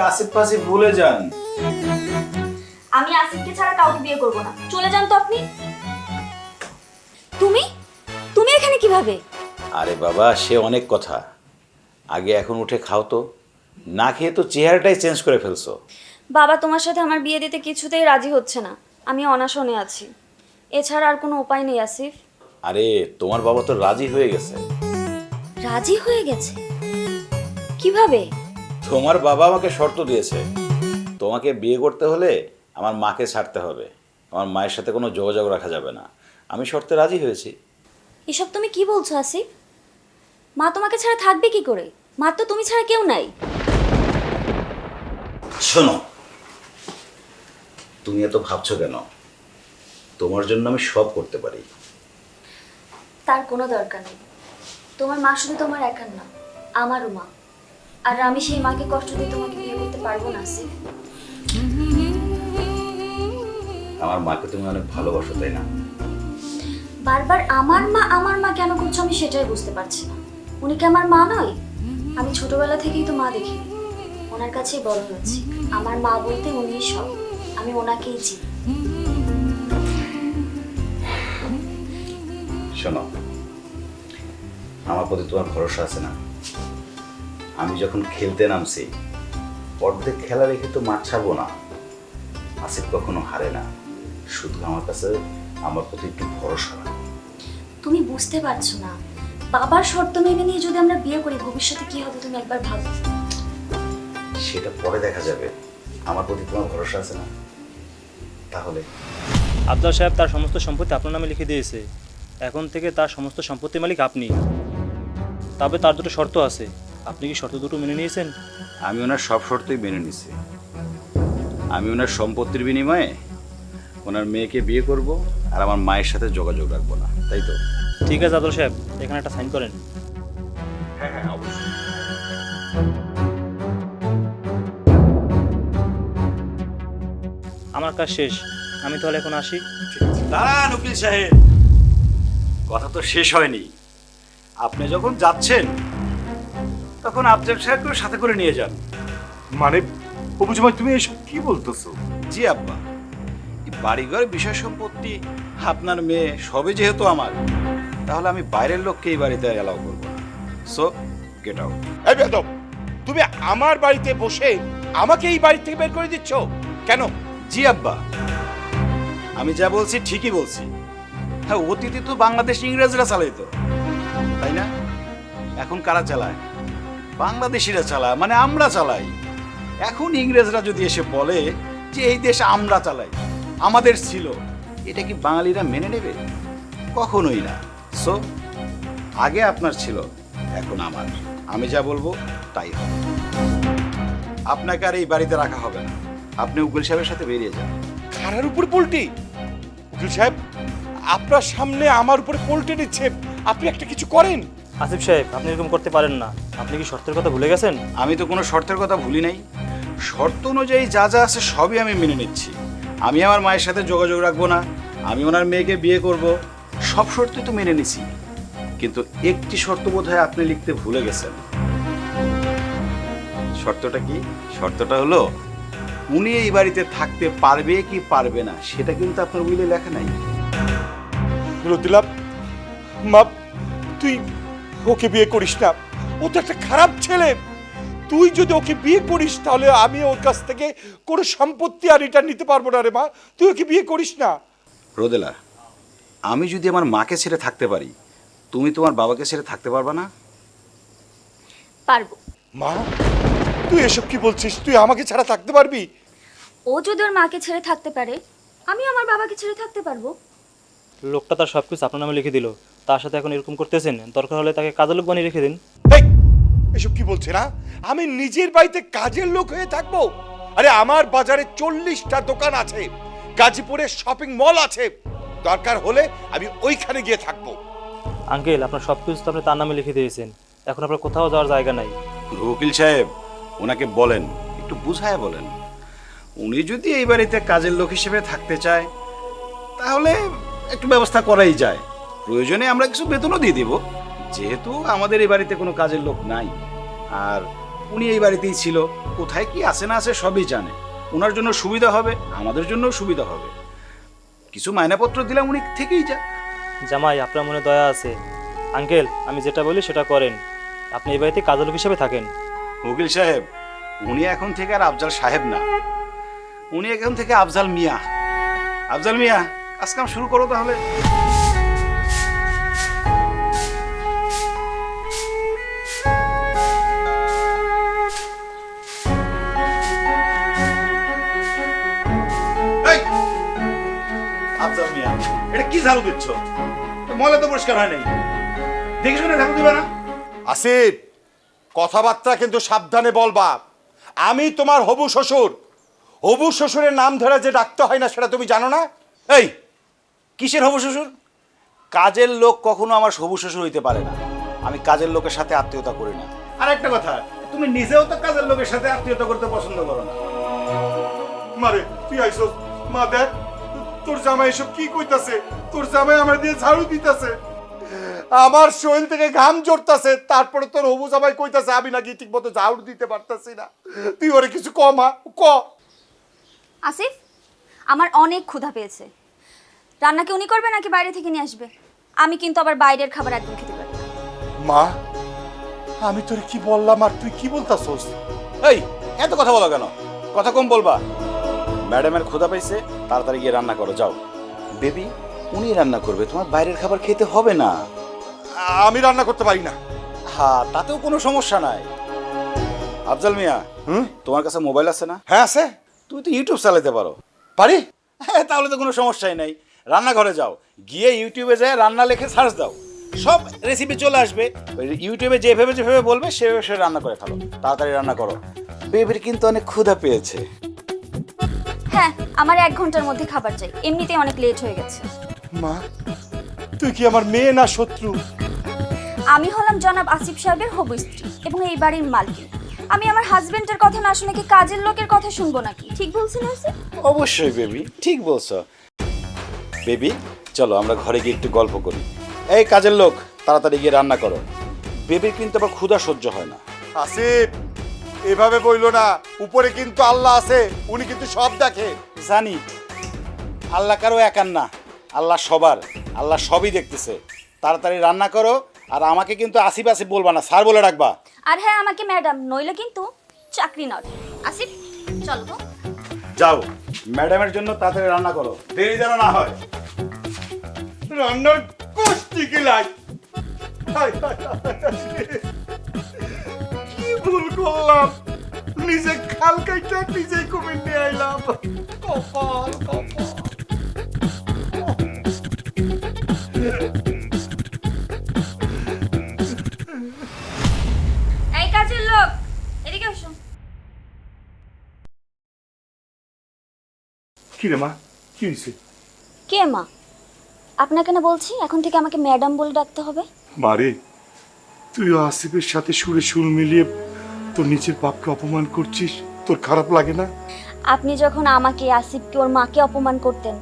আসিফ ফাসিফ ভুলে যান। আমি আসিফকে ছাড়া কাউকে বিয়ে করব না, চলে যান তো আপনি। তুমি তুমি এখানে কিভাবে? আরে বাবা, সে অনেক কথা, আগে এখন উঠে খাও তো, না খেয়ে তো চেহারাটাই চেঞ্জ করে ফেলছো। বাবা তোমার সাথে আমার বিয়ে দিতে কিছুতেই রাজি হচ্ছে না, আমি অনাশনে আছি, এছাড়া আর কোনো উপায় নেই আসিফ। আরে তোমার বাবা তো রাজি হয়ে গেছে। রাজি হয়ে গেছে? কিভাবে? তোমার বাবা আমাকে শর্ত দিয়েছে, তোমাকে বিয়ে করতে হলে আমার মাকে ছাড়তে হবে, আমার মায়ের সাথে কোনো যোগাযোগ রাখা যাবে না। আমি শর্তে রাজি হয়েছি। এসব তুমি কি বলছো আসিফ? মা তোমাকে ছাড়া থাকবে কি করে? মা তো তুমি ছাড়া কেউ নাই। শোনো, তুমি এত ভাবছো কেন? তোমার জন্য আমি সব করতে পারি। তার কোনো দরকার নেই, তোমার মা শুধু তোমার একার না, আমারও মা, আর আমি সেই মাকে কষ্ট দিয়ে তোমাকে বিয়ে করতে পারবো না আসিফ। আমার মাকে তুমি অনেক ভালোবাসো, তাই না? বারবার আমার মা কেন করছো আমি সেটাই বুঝতে পারছি না। উনি কি আমার মা নয়? আমি ছোটবেলা থেকেই তো মা দেখি, ওনার কাছেই বড় হয়েছি। আমার মা বলতে উনিই সব, আমি ওনাকেই চিনি। শোনো, আমার প্রতি তোমার ভরসা আছে না? আমি যখন খেলতে নামছি, অর্ধেক খেলা রেখে তো মাঠ ছাড়বো না। আসিফ কখনো হারে না, শুধু আমার কাছে আমার প্রতি একটু ভরসা না। তুমি বুঝতে পারছো না, বাবার শর্ত মেনে নিয়ে যদি আমরা বিয়ে করি ভবিষ্যতে কি হবে তুমি একবার ভাবো। সেটা পরে দেখা যাবে, আমার প্রতি তোমার ভরসা আছে না? তাহলে আফজাল সাহেব তার সমস্ত সম্পত্তি আপনার নামে লিখে দিয়েছে, এখন থেকে তার সমস্ত সম্পত্তির মালিক আপনি। তবে তার দুটো শর্ত আছে, আপনি কি শর্ত দুটো মেনে নিয়েছেন? আমি ওনার সব শর্তই মেনে নিছি। আমি ওনার সম্পত্তির বিনিময়ে ওনার মেয়েকে বিয়ে করব, আর আমার মায়ের সাথে যোগাযোগ রাখবো না, তাই তো? ঠিক আছে আফজাল সাহেব, এখানে একটা সাইন করেন। হ্যাঁ হ্যাঁ, অবশ্যই। আমার কাজ শেষ, আমি তাহলে এখন আসি। দাঁড়ান উকিল সাহেব, কথা তো শেষ হয়নি। আপনি যখন যাচ্ছেন তখন আফজাল সাহেবকে সাথে করে নিয়ে যান। মানে অবু জামাই তুমি এসব কি বলতেছো? জি আব্বা, এই বাড়িঘর বিষয় সম্পত্তি আপনার মেয়ে সবই যেহেতু আমার, তাহলে আমি বাইরের লোককে এই বাড়িতে অ্যালাউ করবো না। So get out. এই বেয়াদব, তুমি আমার বাড়িতে বসে আমাকে এই বাড়ি থেকে বের করে দিচ্ছ কেন? জি আব্বা, আমি যা বলছি ঠিকই বলছি। হ্যাঁ, অতীতে তো বাংলাদেশ ইংরেজরা চালাইতো, তাই না? এখন কারা চালায়? বাংলাদেশিরা চালায়, মানে আমরা চালাই। এখন ইংরেজরা যদি এসে বলে যে এই দেশ আমরা চালাই, আমাদের ছিল, এটা কি বাঙালিরা মেনে নেবে? কখনোই না। সো আগে আপনার ছিল, এখন আমার। আমি যা বলবো তাই হবে। আপনাকে আর এই বাড়িতে রাখা হবে না। আপনি উকিল সাহেবের সাথে বেরিয়ে যান। খাড়ার উপর পোল্টি? উকিল সাহেব, আপনার সামনে আমার উপরে পোল্টে নিচ্ছে, আপনি একটা কিছু করেন। আসিফ সাহেব, আপনি এরকম করতে পারেন না। আপনি কি শর্তের কথা ভুলে গেছেন? আমি তো কোনো শর্তের কথা ভুলি নাই। শর্ত অনুযায়ী যা যা আছে সবই আমি মেনে নিচ্ছি। আমি আমার মায়ের সাথে যোগাযোগ রাখবো না, আমি ওনার মেয়েকে বিয়ে করব, সব শর্তই তো মেনে নিছি। কিন্তু একটি শর্ত বোধহয় আপনি লিখতে ভুলে গেছেন। শর্তটা কি? শর্তটা হলো উনি এই বাড়িতে থাকতে পারবে কি পারবে না সেটা কিন্তু আপনার উইলে লেখা নাই। রতিলাভ, মা, তুই ওকে বিয়ে করিস না, ও তো একটা খারাপ ছেলে। তুই যদি ওকে বিয়ে করিস তাহলে আমি ওর কাছ থেকে কোনো সম্পত্তি আর রিটার্ন নিতে পারবো না রে মা, তুই ওকে বিয়ে করিস না। রোদেলা, আমি যদি আমার মাকে ছেড়ে থাকতে পারি, তুমি তোমার বাবাকে ছেড়ে থাকতে পারবা না? পারবো। মা, তুই এসব কি বলছিস? তুই আমাকে ছাড়া থাকতে পারবি? ও যদি ওর মাকে ছেড়ে থাকতে পারে, আমি আমার বাবাকে ছেড়ে থাকতে পারবো। লোকটা তার সব কিছু আপনার নামে লিখে দিল, তার সাথে এখন এরকম করতেছেন? দরকার হলে তাকে কাজের লোক বানিয়ে রেখে দিন। এই, এসব কি বলছে না? আমি নিজের বাড়িতে কাজের লোক হয়ে থাকবো? আরে আমার বাজারে 40টা দোকান আছে, গাজীপুরে শপিং মল আছে, দরকার হলে আমি ওইখানে গিয়ে থাকবো। আঙ্কেল, আপনার সব কিছু তো আপনি তার নামে লিখে দিয়েছেন, এখন আপনার কোথাও যাওয়ার জায়গা নাই। উকিল সাহেব, ওনাকে বলেন, একটু বুঝায় বলেন। উনি যদি এই বাড়িতে কাজের লোক হিসেবে থাকতে চায় তাহলে একটু ব্যবস্থা করাই যায়। প্রয়োজনে আমরা কিছু বেতনও দিয়ে দিব, যেহেতু আমাদের এই বাড়িতে কোনো কাজের লোক নাই। আর উনি এই বাড়িতেই ছিল, কোথায় কি আছে না আছে সবই জানে। ওনার জন্য সুবিধা হবে, আমাদের জন্যও সুবিধা হবে। কিছু মায়নাপত্র দিলাম, উনি থেকেই যাক। জামাই, আপনার মনে দয়া আছে। আঙ্কেল, আমি যেটা বলি সেটা করেন, আপনি এই বাড়িতে কাজের লোক হিসেবে থাকেন। উকিল সাহেব, উনি এখন থেকে আর আফজাল সাহেব না, উনি এখন থেকে আফজাল মিয়া। আফজাল মিয়া, কাজ কাম শুরু করো তাহলে। এই, আফজাল মিয়া, এটা কি ঝাড়ু দিচ্ছ? ময়লা তো পরিষ্কার হয় নাই, দেখে শুনে ঝাড়ু দিবে না? আসিফ, কথাবার্তা কিন্তু সাবধানে বলবা। আমি তোমার হবু শ্বশুর। হবু শ্বশুরের নাম ধরে যে ডাকতে হয় না সেটা তুমি জানো না? এই, কিসের হবু শ্বশুর? কাজের লোক কখনো আমার হবু শ্বশুর হইতে পারে না। আমি কাজের লোকের সাথে আত্মীয়তা করি না। আর একটা কথা, তুমি নিজেও তো কাজের লোকের সাথে আত্মীয়তা করতে পছন্দ করো না। মারে, তুই আইসস। মা দেখ, তোর জামাই এসব কি কইতাছে? তোর জামাই আমার দিয়ে ঝাড়ু দিতেছে, আমার শরীর থেকে ঘাম জড়তাছে, তারপরে তোর হবু জামাই কইতাছে আমি নাকি ঠিক মতো ঝাড়ু দিতে পারতাছি না। তুই ওরে কিছু ক মা, ক। আসিফ, আমার অনেক ক্ষুধা পেয়েছে। রান্না কি উনি করবে নাকি বাইরে থেকে নিয়ে আসবে? আমি কিন্তু আবার বাইরের খাবার একদম খেতে পারি না। মা, আমি তোরে কি বললাম আর তুই কি বলতাছস? এই, এত কথা বলো কেন? কথা কম বলবা। ম্যাডামের ক্ষুধা পাইছে, তাড়াতাড়ি গিয়ে রান্না করো, যাও। বেবি, উনি রান্না করবে, তোমার বাইরের খাবার খেতে হবে না। আমি রান্না করতে পারি না। হ্যাঁ, তাতেও কোনো সমস্যা নাই। আফজাল মিয়া, তোমার কাছে মোবাইল আছে না? হ্যাঁ আছে। তুমি তো ইউটিউব চালাতে পারো। পারি? হ্যাঁ, তাহলে তো কোনো সমস্যাই নাই। রান্নাঘরে যাও, গিয়ে ইউটিউবে যায় রান্না লিখে সার্চ দাও, সব রেসিপি চলে আসবে। ওই ইউটিউবে যেভাবে যেভাবে বলবে সেভাবে সে রান্না করে ফেলো। তাড়াতাড়ি রান্না করো, বেবির কিন্তু অনেক ক্ষুধা পেয়েছে। হ্যাঁ, আমার 1 ঘন্টার মধ্যে খাবার চাই, এমনিতেই অনেক লেট হয়ে গেছে। মা, তুই কি আমার মেয়ে না শত্রু? আমি হলাম জনাব আসিফ সাহেবের হবু স্ত্রী এবং এই বাড়ির মালকিন। আমি আমার হাজবেন্ডের কথা না শুনে কি কাজের লোকের কথা শুনবো নাকি? ঠিক বলছি না আসিফ? অবশ্যই বেবি, ঠিক বলছো। বেবি চলো আমরা ঘরে গিয়ে একটু গল্প করি। এই কাজের লোক, তাড়াতাড়ি গিয়ে রান্না করো। বেবির কিন্তু আবার ক্ষুধা সহ্য হয় না। আসিফ, এভাবে বইলো না, উপরে কিন্তু আল্লাহ আছে, উনি কিন্তু সব দেখে। জানি আল্লাহ কারো একার না, আল্লাহ সবার, আল্লাহ সবই দেখতেছে। তাড়াতাড়ি রান্না করো, আর আমাকে কিন্তু আসিফ আসিফ বলবা না, স্যার বলে রাখবা। আর হ্যাঁ, আমাকে ম্যাডাম, নইলে কিন্তু চাকরি নট। আসিফ চলো তো। যাও, ম্যাডামের জন্য তাড়াতাড়ি রান্না করো, দেরি যেন না হয়। রান্নার কষ্টি গিলাই, কি ভুল করলাম, নিজে খাল কাইটা নিজেই কমে নিয়ে আইলাম। কপাল কপাল। এই কাজের লোক, এদিকে এসো। কি রে মা, কি হয়েছে? কে মা? আপনাকে না বলছি এখন থেকে আমাকে ম্যাডাম বলে ডাকতে হবে। মারে, তুইও আসিফের সাথে সুরে সুর মিলিয়ে তোর নিজের বাপকে অপমান করছিস, তোর খারাপ লাগে না? আপনি যখন আমাকে, আসিফকে, ওর মাকে অপমান করতেন,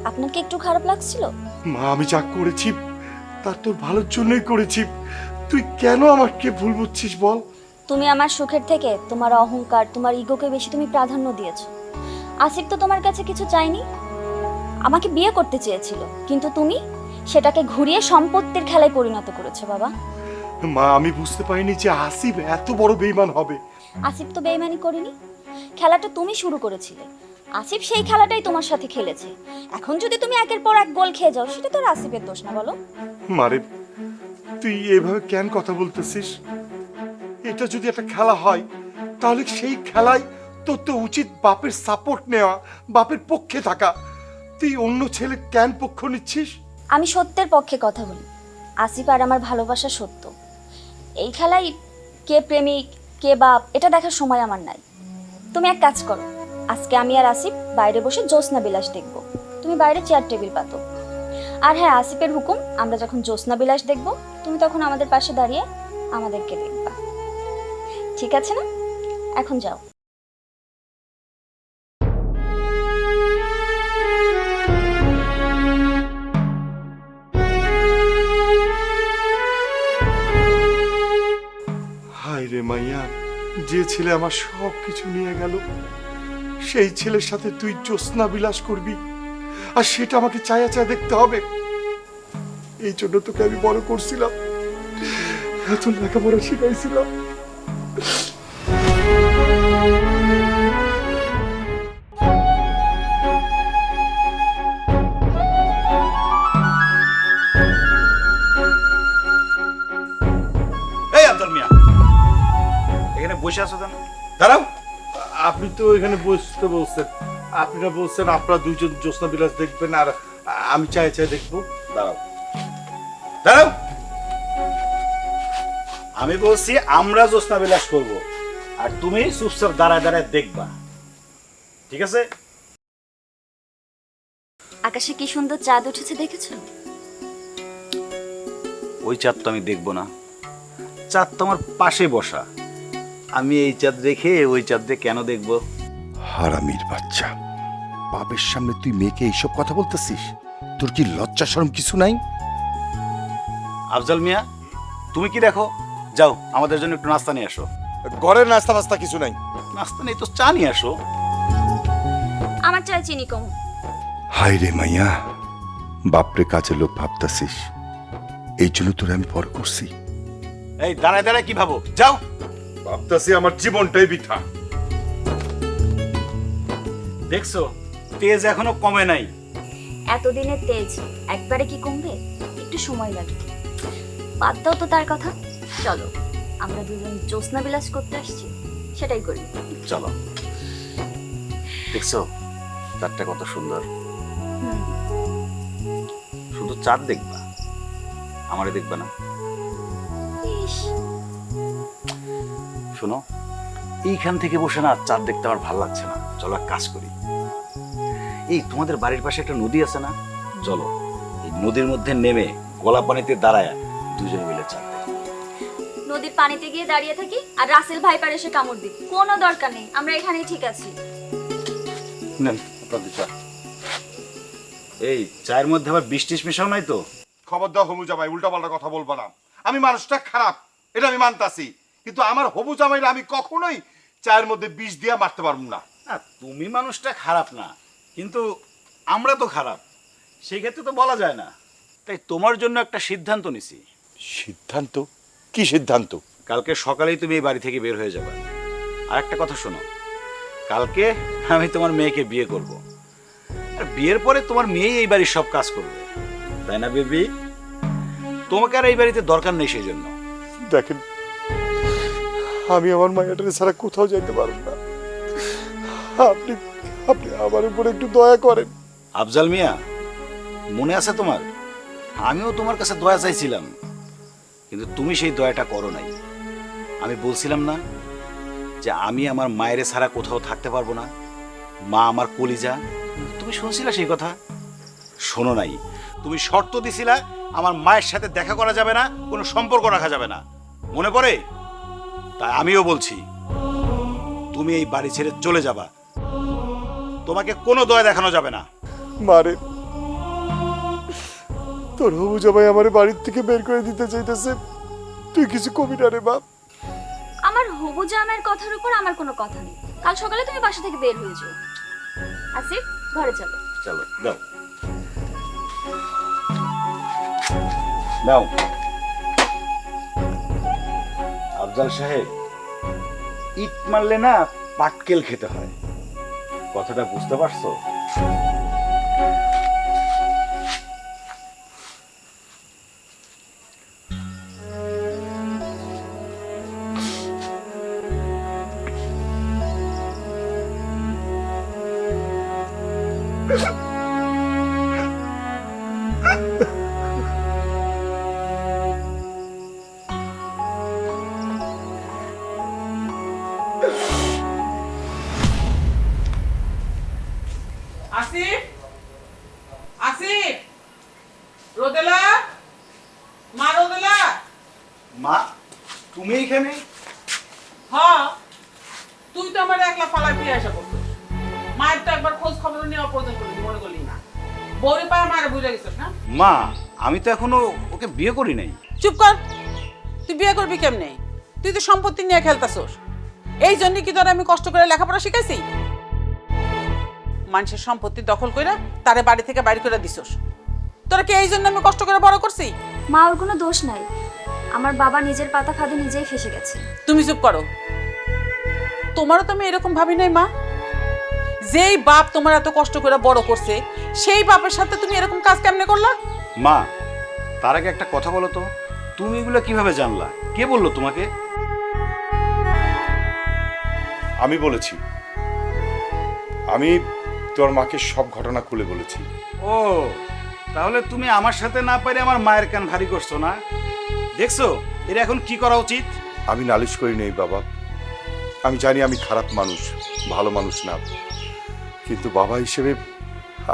আপনার কি একটু খারাপ লাগছিল? মা, আমি যা করেছি তা তোর ভালোর জন্যই করেছি, তুই কেন আমাকে ভুল বুঝছিস বল? তুমি আমার সুখের থেকে তোমার অহংকার, তোমার ইগোকে বেশি তুমি প্রাধান্য দিয়েছো। আসিফ তো তোমার কাছে কিছু চাইনি, আমাকে বিয়ে করতে চেয়েছিল, কিন্তু তুমি সেটাকে ঘুরিয়ে সম্পত্তির খেলায় পরিণত করেছো বাবা। মা, আমি বুঝতে পারিনি যে আসিফ এত বড় বেঈমান হবে। আসিফ তো বেইমানি করেনি, খেলাটা তুমি শুরু করেছিলে। আসিফ সেই খেলাটাই তোমার সাথে খেলেছে। এখন যদি তুমি একের পর এক গোল খেয়ে যাও, সেটা তো আর আসিফের দোষ না, বলো? মারে, তুই এভাবে কেন কথা বলতেছিস? এটা যদি একটা খেলা হয়, তাহলে সেই খেলায় তোর তো উচিত বাপের সাপোর্ট নেওয়া, বাপের পক্ষে থাকা। তুই অন্য ছেলে কেন পক্ষ নিচ্ছিস? আমি সত্যের পক্ষে কথা বলি। আসিফ আর আমার ভালোবাসা সত্য। এই খেলায় কে প্রেমিক কে বাপ এটা দেখার সময় আমার নাই। তুমি এক কাজ করো, আজকে আমি আর আসিফ বাইরে বসে জ্যোৎস্না বিলাস দেখব। তুমি বাইরে চেয়ার টেবিল পাতো। আর হ্যাঁ, আসিফের হুকুম, আমরা যখন জ্যোৎস্না বিলাস দেখব, তুমি তখন আমাদের পাশে দাঁড়িয়ে আমাদেরকে দেখবা। ঠিক আছে না? এখন যাও। হায় রে মাইয়া, যে ছেলে আমার সব কিছু নিয়ে গেল, সেই ছেলের সাথে তুই জ্যোৎস্না বিলাস করবি, আর সেটা আমাকে চায়া চায়া দেখতে হবে। এই জন্য তোকে আমি বড় করছিলাম, এত লেখাপড়া শিখাইছিলাম। এই আব্দুল মিয়া, এখানে বসে আছো কেন? দাঁড়াও, আপনি তো এখানে বসতে বলছেন, আপনি না বলছেন আপনারা দুইজন জ্যোৎস্না বিলাস দেখবেন আর আমি চাই চাই দেখবো। দাঁড়াও দাঁড়াও, আমি বলছি আমরা জ্যোৎস্না বিলাস করবো, আর তুমি চুপচাপ দাঁড়ায় দাঁড়ায় দেখবা, ঠিক আছে? আকাশে কি সুন্দর চাঁদ উঠেছে, দেখেছো? ওই চাঁদ তো আমি দেখবো না, চাঁদ তো আমার পাশে বসা। আমি এই চাঁদ রেখে ওই চাঁদ দিয়ে কেন দেখবো? হারামির বাচ্চা, বাপের সামনে তুই মেয়েকে এইসব কথা বলতেছিস? তোর কি লজ্জা শরম কিছু নাই? আফজাল মিয়া, তুমি কি দেখো? যাও আমাদের জন্য একটু নাস্তা নিয়ে আসো। ঘরের নাস্তা ফাস্তা কিছু নাই। নাস্তা নেই তো চা নিয়ে আসো। আমার চাই চিনি কম। হায় রে মাইয়া, বাপরে কাজের লোক ভাবতাছিস, এই জন্য তোরে আমি পর করছি। এই দাঁড়ায় দাঁড়ায় কি ভাবো? যাও। ভাবতাছি আমার জীবনটাই বৃথা। দেখছো, তেজ এখনো কমে নাই। এতদিনের তেজ একবারে কি কমবে? একটু সময় লাগবে। বাদ দাও তো তার কথা, চলো আমরা দুজন জ্যোৎস্না বিলাস করতে আসছি, সেটাই করি। চলো। দেখছো চাঁদটা কত সুন্দর? শুধু চাঁদ দেখবা, আমারে দেখবা না? ইস, শোনো, এইখান থেকে বসে না চাঁদ দেখতে আমার ভালো লাগছে না। চলো এক কাজ করি, এই তোমাদের বাড়ির পাশে একটা নদী আছে না, চলো এই নদীর মধ্যে নেমে গলা পানিতে দাঁড়ায় দুজনে মিলে চাঁদ দেখি। নদীর পানিতে গিয়ে দাঁড়িয়ে থাকি আর রাসেল ভাইপার এসে কামড় দিই। কোনো দরকার নেই, আমরা এখানেই ঠিক আছি। নেন আপনাদের চা। এই চায়ের মধ্যে আবার বিষ টিস মেশাও নাই তো? খবর দাও হবু জামাই, উল্টাপাল্টা কথা বলবা না। আমি মানুষটা খারাপ, এটা আমি মানতাছি, কিন্তু আমার হবু জামাইরা আমি কখনোই চায়ের মধ্যে বিষ দিয়া মারতে পারবো না। না, তুমি মানুষটা খারাপ না, কিন্তু আমরা তো খারাপ, সেই ক্ষেত্রে তো বলা যায় না। তাই তোমার জন্য একটা সিদ্ধান্ত নিছি। সিদ্ধান্ত? কি সিদ্ধান্ত? কালকে সকালেই তুমি এই বাড়ি থেকে বের হয়ে যাবে। আর একটা কথা শোনো, কালকে আমি তোমার মেয়েকে বিয়ে করব, আর বিয়ের পরে তোমার মেয়েই এই বাড়ির সব কাজ করবে, তাই না বেবি? তোমাকে আর এই বাড়িতে দরকার নেই। সেই জন্য দেখেন, আমি আমার মায়াটারে ছাড়া কোথাও যেতে পারবো না। আপনি আপনি আমার উপরে একটু দয়া করেন। আফজাল মিয়া, মনে আছে তোমার? আমিও তোমার কাছে দয়া চাইছিলাম, কিন্তু তুমি সেই দয়াটা করো নাই। আমি বলছিলাম না যে আমি আমার মায়ের ছাড়া কোথাও থাকতে পারবো না, মা আমার কলিজা? তুমি শুনছিলা সেই কথা? শোনো নাই, তুমি শর্ত দিছিলা আমার মায়ের সাথে দেখা করা যাবে না, কোনো সম্পর্ক রাখা যাবে না, মনে পড়ে? তাই আমিও বলছি, তুমি এই বাড়ি ছেড়ে চলে যাবা, তোমাকে কোনো দয়া দেখানো যাবে না। মারে, তোর হবু জামাই আমার বাড়ির থেকে বের করে দিতে চাইতেছে, তুই কিছু কবি না রে বাপ। আমার হবু জামাইয়ের কথার উপর আমার কোনো কথা নেই। কাল সকালে তুমি বাসা থেকে বের হয়ে যাও। আসিফ, ঘরে চলো। চলো দাও দাও। আফজাল সাহেব, ইট মারলে না পাটকেল খেতে হয়, কথাটা বুঝতে পারছো? আসিফ, আসিফ, রোদেলা, মা রোদেলা। মা, তুমি এখানে? হ্যাঁ, তুই তো আমার একলা ফালা ফিরে আসা করছিস। মায়ের তো একবার খোঁজ খবর নেওয়া পর্যন্ত মনে করলি না। বউরে পায়ে মায়ের বুঝে গেছিস না? মা, আমি তো এখনো ওকে বিয়ে করি নাই। চুপ কর। তুই বিয়ে করবি কেমনে? তুই তো সম্পত্তি নিয়ে খেলতাছস। এই জন্য কি তোর আমি কষ্ট করে লেখাপড়া শিখাইছি? মানুষের সম্পত্তি দখল কইরা তারে বাড়ি থেকে বাইরে করে দিছস। তোরা কি এই জন্য আমি কষ্ট করে বড় করছি? মা, ওর কোনো দোষ নাই। আমার বাবা নিজের পাতা খাদে নিজেই ফেসে গেছে। তুমি চুপ করো। তোমারও তো আমি এরকম ভাবি নাই মা। যেই বাপ তোমার এত কষ্ট করে বড় করছে, সেই বাপের সাথে তুমি এরকম কাজ কেমনে করলা? মা, তার আগে একটা কথা বলো তো, তুমি এগুলো কিভাবে জানলা? কে বললো তোমাকে? আমি বলেছি, আমি তোর মাকে সব ঘটনা খুলে বলেছি। ও, তাহলে তুমি আমার সাথে না পারে আমার মায়ের কান ভারী করছো না? দেখছো এর এখন কি করা উচিত? আমি নালিশ করি নেই বাবা, আমি জানি আমি খারাপ মানুষ, ভালো মানুষ না, কিন্তু বাবা হিসেবে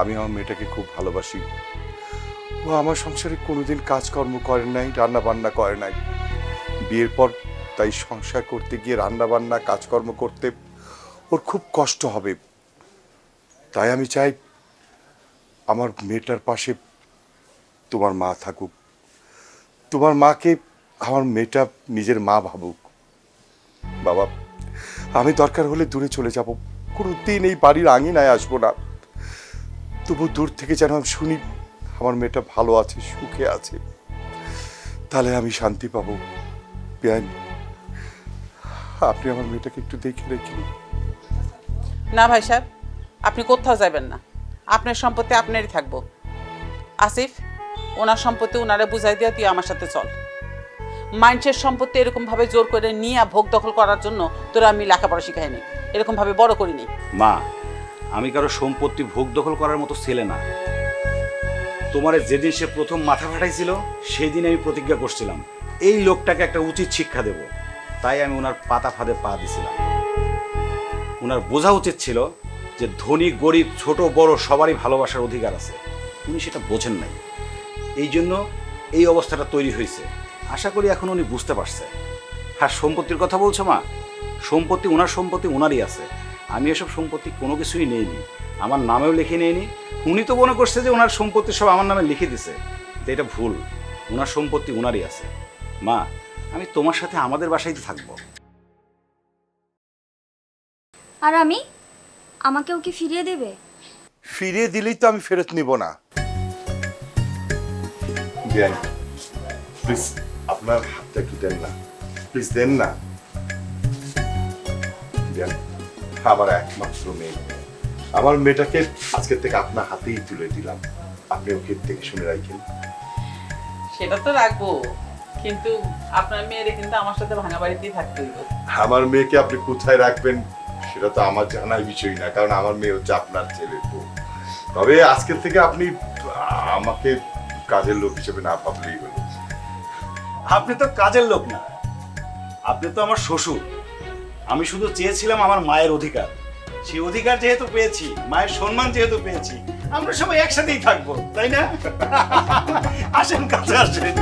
আমি আমার মেয়েটাকে খুব ভালোবাসি। ও আমার সংসারে কোনোদিন কাজকর্ম করে নাই, রান্না বান্না করে নাই। বিয়ের পর তাই সংসার করতে গিয়ে রান্না বান্না কাজকর্ম করতে ওর খুব কষ্ট হবে। তাই আমি চাই আমার মেয়েটার পাশে তোমার মা থাকুক, তোমার মাকে আমার মেয়েটা নিজের মা ভাবুক। বাবা, আমি দরকার হলে দূরে চলে যাব, কোনো দিন এই বাড়ির আঙিনায় আসবো না, তবু দূর থেকে যেন আমি শুনি আমার মেয়েটা ভালো আছে, সুখে আছে, তাহলে আমি শান্তি পাবো। বেআইন, আপনি আমার মেয়েটাকে একটু দেখে রেখে। না ভাই সাহেব, আপনি কোথাও যাবেন না। আপনার সম্পত্তি আপনারই থাকবো। আসিফ, ওনার সম্পত্তি ওনারে বুঝাই দিয়া তুই আমার সাথে চল। মানুষের সম্পত্তি এরকম ভাবে জোর করে নিয়ে ভোগ দখল করার জন্য তোরা আমি লেখাপড়া শিখাইনি, এরকম ভাবে বড় করিনি। মা, আমি কারো সম্পত্তি ভোগ দখল করার মতো ছেলে না। তোমার যেদিন সে প্রথম মাথা ফাটাইছিল সেই দিন আমি প্রতিজ্ঞা করছিলাম এই লোকটাকে একটা উচিত শিক্ষা দেব। তাই আমি ওনার পাতা ফাঁদে পা দিছিলাম। ওনার বোঝা উচিত ছিল যে ধনী গরিব ছোট বড় সবারই ভালোবাসার অধিকার আছে। উনি সেটা বোঝেন নাই, এই জন্য এই অবস্থাটা তৈরি হয়েছে। আশা করি এখন উনি বুঝতে পারছে। হ্যাঁ, সম্পত্তির কথা বলছো মা? সম্পত্তি ওনারই আছে। আমি এসব সম্পত্তি কোনো কিছুই নেইনি, আমার নামেও লিখে নেইনি। উনি তো মনে করছে যে ওনার সম্পত্তি সব আমার নামে লিখে দিছে, তো এটা ভুল। ওনার সম্পত্তি ওনারই আছে। মা, আমি তোমার সাথে আমাদের বাসায় থাকবো। আর আমি, আমাকেও কি ফিরিয়ে দেবে? ফিরিয়ে দিলেই তো আমি ফেরত নিব না। দেন প্লিজ, আপনার হাতটা একটু দেন না, প্লিজ দেন না। দেন, আমার একমাত্র মেয়ে, আমার মেয়েটাকে আজকের থেকে আপনার হাতেই তুলে দিলাম। আপনি ওকে থেকে শুনে রাখেন। সেটা তো রাখবো, কিন্তু আপনার মেয়েরে কিন্তু আমার সাথে ভাঙা বাড়িতেই থাকতে হইব। আমার মেয়েকে আপনি কোথায় রাখবেন সেটা তো আমার জানার বিষয় না, কারণ আমার মেয়ে হচ্ছে আপনার ছেলে। তো তবে আজকের থেকে আপনি আমাকে কাজের লোক হিসেবে না ভাবলেই হলো। আপনি তো কাজের লোক না, আপনি তো আমার শ্বশুর। আমি শুধু চেয়েছিলাম আমার মায়ের অধিকার, সেই অধিকার যেহেতু পেয়েছি, মায়ের সম্মান যেহেতু পেয়েছি, আমরা সবাই একসাথেই থাকবো, তাই না? আসেন, কাছে আসেন।